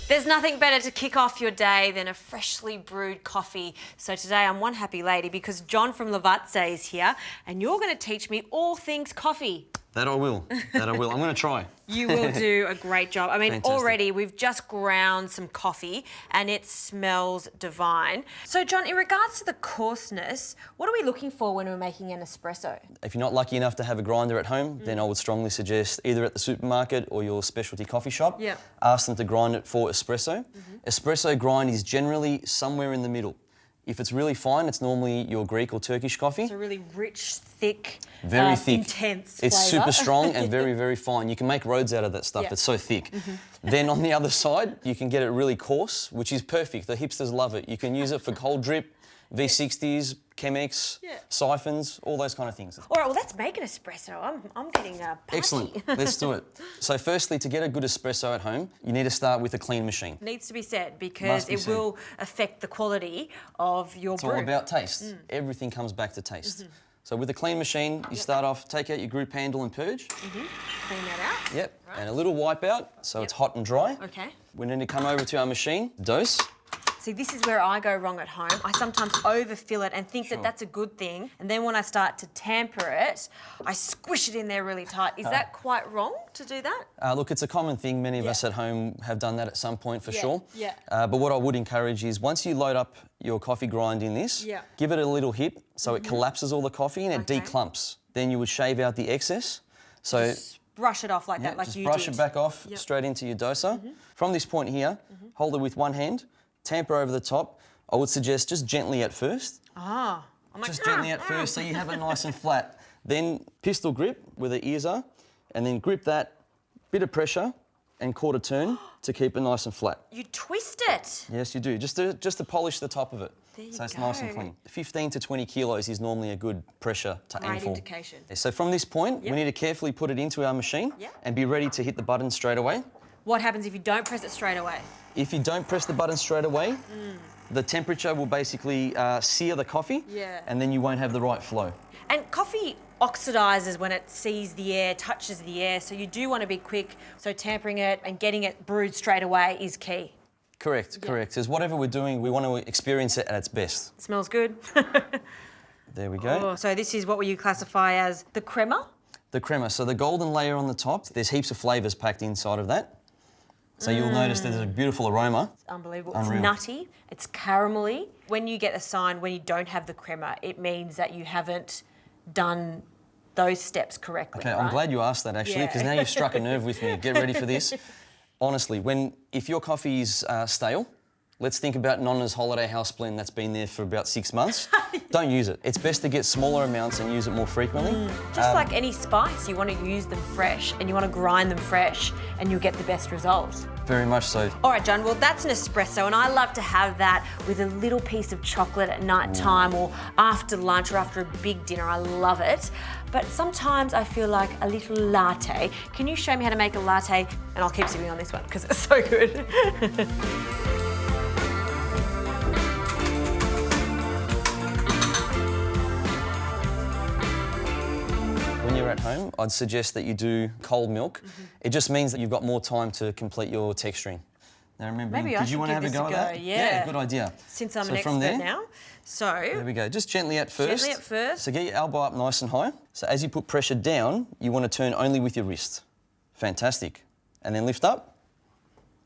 There's nothing better to kick off your day than a freshly brewed coffee. So today I'm one happy lady because John from Lavazza is here and you're going to teach me all things coffee. That I will. That I will. I'm going to try. You will do a great job. I mean, Fantastic. Already we've just ground some coffee and it smells divine. So, John, in regards to the coarseness, what are we looking for when we're making an espresso? If you're not lucky enough to have a grinder at home, then I would strongly suggest either at the supermarket or your specialty coffee shop, ask them to grind it for espresso. Espresso grind is generally somewhere in the middle. If it's really fine, it's normally your Greek or Turkish coffee. So really rich, thick, very thick, intense It's flavour. super strong and very, very fine. You can make roads out of that stuff. It's so thick. Then on the other side, you can get it really coarse, which is perfect. The hipsters love it. You can use it for cold drip, V60s, Chemex, siphons, all those kind of things. All right, well, let's make an espresso. I'm getting a party. Excellent. Let's do it. So firstly, to get a good espresso at home, you need to start with a clean machine. Needs to be said because it will affect the quality of your brew. It's all about taste. Everything comes back to taste. So with a clean machine, you start off, take out your group handle and purge. Clean that out. Yep, and a little wipe out so it's hot and dry. Okay. We need to come over to our machine, dose. See, this is where I go wrong at home. I sometimes overfill it and think that that's a good thing. And then when I start to tamper it, I squish it in there really tight. Is that quite wrong to do that? Look, it's a common thing. Many of us at home have done that at some point for sure. Yeah. But what I would encourage is once you load up your coffee grind in this, give it a little hit so it collapses all the coffee and it declumps. Then you would shave out the excess. So just brush it off like that, like just you brush did. it back off straight into your doser. From this point here, hold it with one hand, tamper over the top. I would suggest just gently at first. I'm like, Just gently at first so you have it nice and flat. Then pistol grip where the ears are, and then grip that, bit of pressure and quarter turn to keep it nice and flat. You twist it. Yes, you do, just to polish the top of it. There you so it's go. nice and clean. 15 to 20 kilos is normally a good pressure to aim Great for. indication. So from this point, we need to carefully put it into our machine and be ready to hit the button straight away. What happens if you don't press it straight away? If you don't press the button straight away, the temperature will basically sear the coffee and then you won't have the right flow. And coffee oxidizes when it sees the air, touches the air, so you do want to be quick. So tampering it and getting it brewed straight away is key. Correct, correct. Because whatever we're doing, we want to experience it at its best. It smells good. There we go. Oh, so this is what you classify as the crema? The crema. So the golden layer on the top, there's heaps of flavours packed inside of that. So you'll notice there's a beautiful aroma. It's unbelievable. Unreal. It's nutty, it's caramelly. When you get a sign when you don't have the crema, it means that you haven't done those steps correctly. Okay, right? I'm glad you asked that actually, because now you've struck a nerve with me. Get ready for this. Honestly, if your coffee is stale, let's think about Nonna's Holiday House blend that's been there for about 6 months. Don't use it. It's best to get smaller amounts and use it more frequently. Just like any spice, you want to use them fresh and you want to grind them fresh and you'll get the best result. Very much so. All right, John, well, that's an espresso and I love to have that with a little piece of chocolate at night time or after lunch or after a big dinner. I love it. But sometimes I feel like a little latte. Can you show me how to make a latte? And I'll keep sipping on this one because it's so good. When you're at home, I'd suggest that you do cold milk. It just means that you've got more time to complete your texturing. Now remember, Maybe I did you should want to give have a this go a at go, that? yeah. Good idea. Since I'm So an from expert there, now. So there we go. Just gently at first. Gently at first. So get your elbow up nice and high. So as you put pressure down, you want to turn only with your wrist. Fantastic. And then lift up,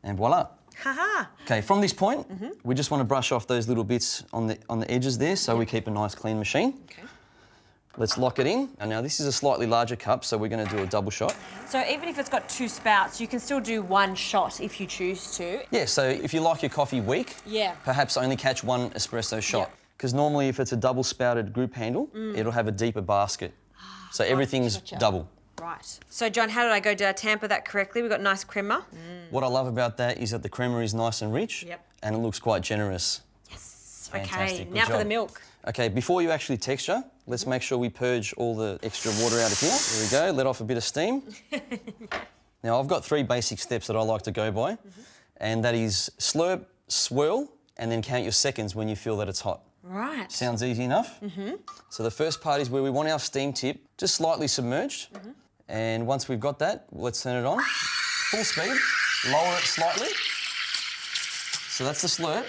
and voila. haha. Okay, from this point, we just want to brush off those little bits on the edges there so we keep a nice clean machine. Okay. Let's lock it in. And now this is a slightly larger cup, so we're going to do a double shot. So even if it's got 2 spouts, you can still do 1 shot if you choose to. Yeah, so if you like your coffee weak, perhaps only catch 1 espresso shot. Because normally if it's a double spouted group handle, it'll have a deeper basket. So everything's double. Right. So John, how did I go? Did I tamper that correctly? We've got nice crema. What I love about that is that the crema is nice and rich and it looks quite generous. Yes. Fantastic. Okay, Good now for job. the milk. Okay, before you actually texture, let's make sure we purge all the extra water out of here. There we go, let off a bit of steam. Now I've got 3 basic steps that I like to go by, and that is slurp, swirl, and then count your seconds when you feel that it's hot. Right. Sounds easy enough? So the first part is where we want our steam tip just slightly submerged, and once we've got that, let's turn it on. Full speed, lower it slightly, So that's the slurp.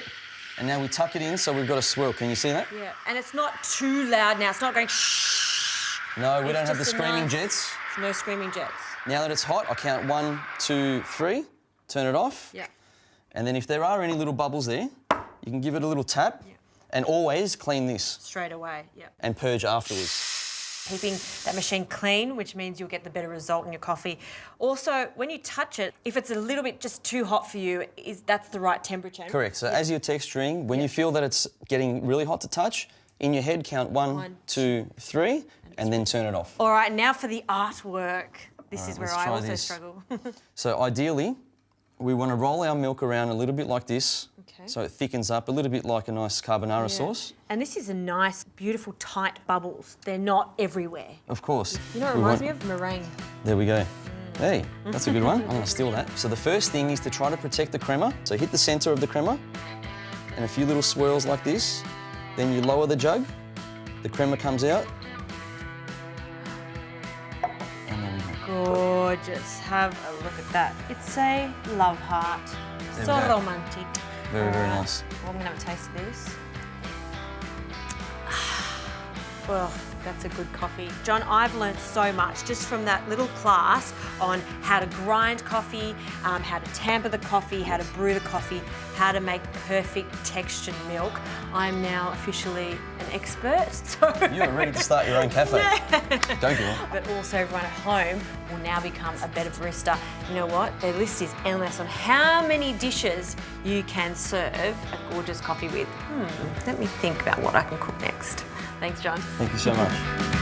And now we tuck it in so we've got a swirl. Can you see that? Yeah, and it's not too loud now. It's not going shh. No, we It's don't have the just a screaming nice- jets. No screaming jets. Now that it's hot, I count 1, 2, 3, turn it off. Yeah. And then if there are any little bubbles there, you can give it a little tap. Yeah. And always clean this Straight away, yeah. and purge afterwards. Keeping that machine clean, which means you'll get the better result in your coffee. Also, when you touch it, if it's a little bit just too hot for you, that's the right temperature. Correct. So as you're texturing, when you feel that it's getting really hot to touch, in your head count 1, 2, 3, and then turn it off. All right, now for the artwork. This is where let's I try also this. struggle. So ideally, we want to roll our milk around a little bit like this, Okay. so it thickens up a little bit like a nice carbonara sauce. And this is a nice, beautiful, tight bubbles. They're not everywhere. Of course. You know what it reminds me of? Meringue. There we go. Hey, that's a good one. I'm going to steal that. So the first thing is to try to protect the crema. So hit the centre of the crema and a few little swirls like this. Then you lower the jug, the crema comes out. And then Gorgeous. Have a look at that. It's a love heart. There So we go. romantic. very, very nice. Well, I'm gonna have a taste of this. Well, that's a good coffee. John, I've learned so much just from that little class on how to grind coffee, how to tamper the coffee, how to brew the coffee, how to make perfect textured milk. I'm now officially an expert. So You are ready to start your own cafe. Don't give up. but also everyone at home will now become a better barista. You know what? Their list is endless on how many dishes you can serve a gorgeous coffee with. Let me think about what I can cook next. Thanks, John. Thank you so much.